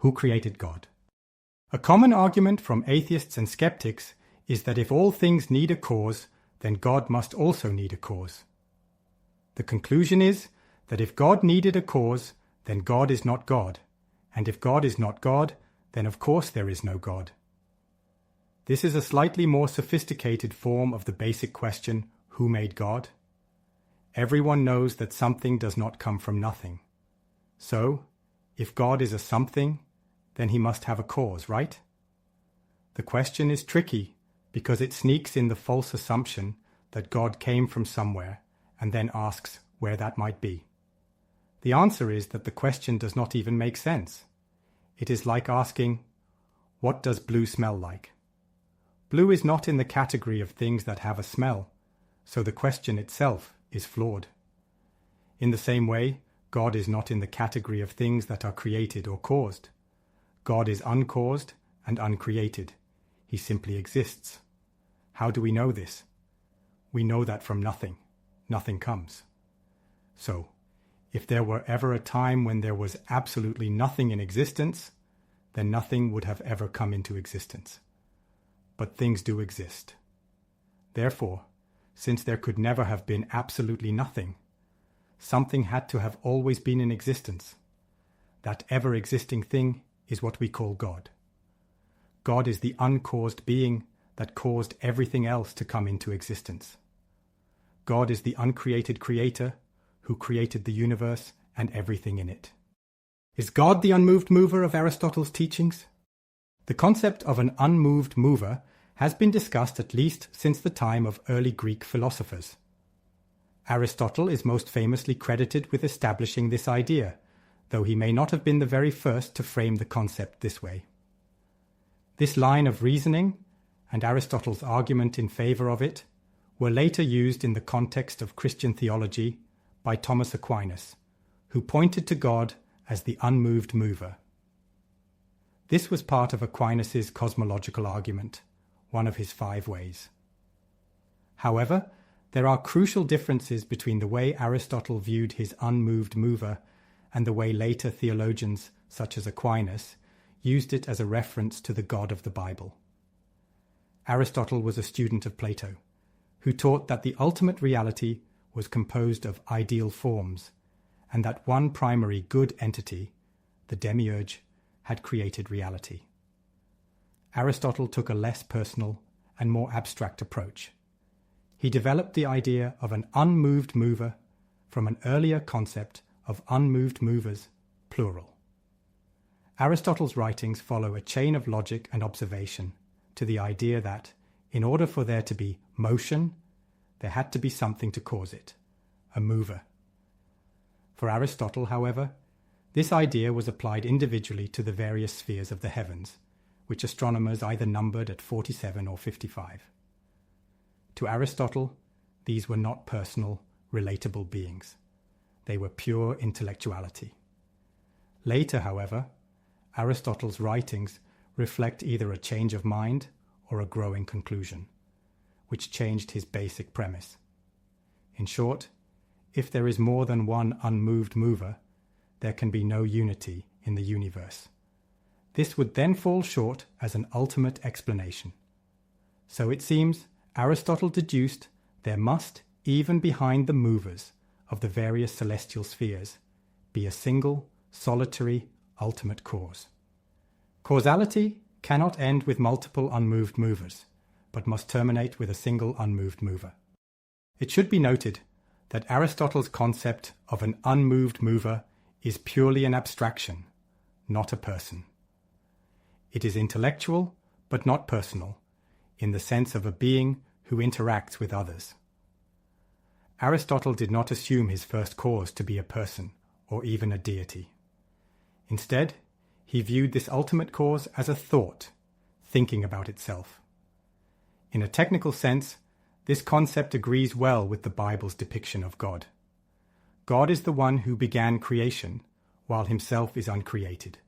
who created God? A common argument from atheists and skeptics is that if all things need a cause, then God must also need a cause. The conclusion is that if God needed a cause, then God is not God, and if God is not God, then of course there is no God. This is a slightly more sophisticated form of the basic question, who made God? Everyone knows that something does not come from nothing. So, if God is a something, then he must have a cause, right? The question is tricky because it sneaks in the false assumption that God came from somewhere and then asks where that might be. The answer is that the question does not even make sense. It is like asking, what does blue smell like? Blue is not in the category of things that have a smell, so the question itself is flawed. In the same way, God is not in the category of things that are created or caused. God is uncaused and uncreated. He simply exists. How do we know this? We know that from nothing. Nothing comes. So, if there were ever a time when there was absolutely nothing in existence, then nothing would have ever come into existence. But things do exist. Therefore, since there could never have been absolutely nothing, something had to have always been in existence. That ever-existing thing is what we call God. God is the uncaused being that caused everything else to come into existence. God is the uncreated creator who created the universe and everything in it. Is God the unmoved mover of Aristotle's teachings? The concept of an unmoved mover has been discussed at least since the time of early Greek philosophers. Aristotle is most famously credited with establishing this idea, though he may not have been the very first to frame the concept this way. This line of reasoning, and Aristotle's argument in favor of it, were later used in the context of Christian theology by Thomas Aquinas, who pointed to God as the unmoved mover. This was part of Aquinas' cosmological argument, one of his 5 ways. However, there are crucial differences between the way Aristotle viewed his unmoved mover and the way later theologians, such as Aquinas, used it as a reference to the God of the Bible. Aristotle was a student of Plato, who taught that the ultimate reality was composed of ideal forms, and that one primary good entity, the demiurge, had created reality. Aristotle took a less personal and more abstract approach. He developed the idea of an unmoved mover from an earlier concept of unmoved movers, plural. Aristotle's writings follow a chain of logic and observation to the idea that, in order for there to be motion, there had to be something to cause it, a mover. For Aristotle, however, this idea was applied individually to the various spheres of the heavens, which astronomers either numbered at 47 or 55. To Aristotle, these were not personal, relatable beings. They were pure intellectuality. Later, however, Aristotle's writings reflect either a change of mind or a growing conclusion, which changed his basic premise. In short, if there is more than one unmoved mover, there can be no unity in the universe. This would then fall short as an ultimate explanation. So it seems Aristotle deduced there must, even behind the movers of the various celestial spheres, be a single, solitary, ultimate cause. Causality cannot end with multiple unmoved movers, but must terminate with a single unmoved mover. It should be noted that Aristotle's concept of an unmoved mover is purely an abstraction, not a person. It is intellectual, but not personal, in the sense of a being who interacts with others. Aristotle did not assume his first cause to be a person, or even a deity. Instead, he viewed this ultimate cause as a thought, thinking about itself. In a technical sense, this concept agrees well with the Bible's depiction of God. God is the one who began creation, while himself is uncreated.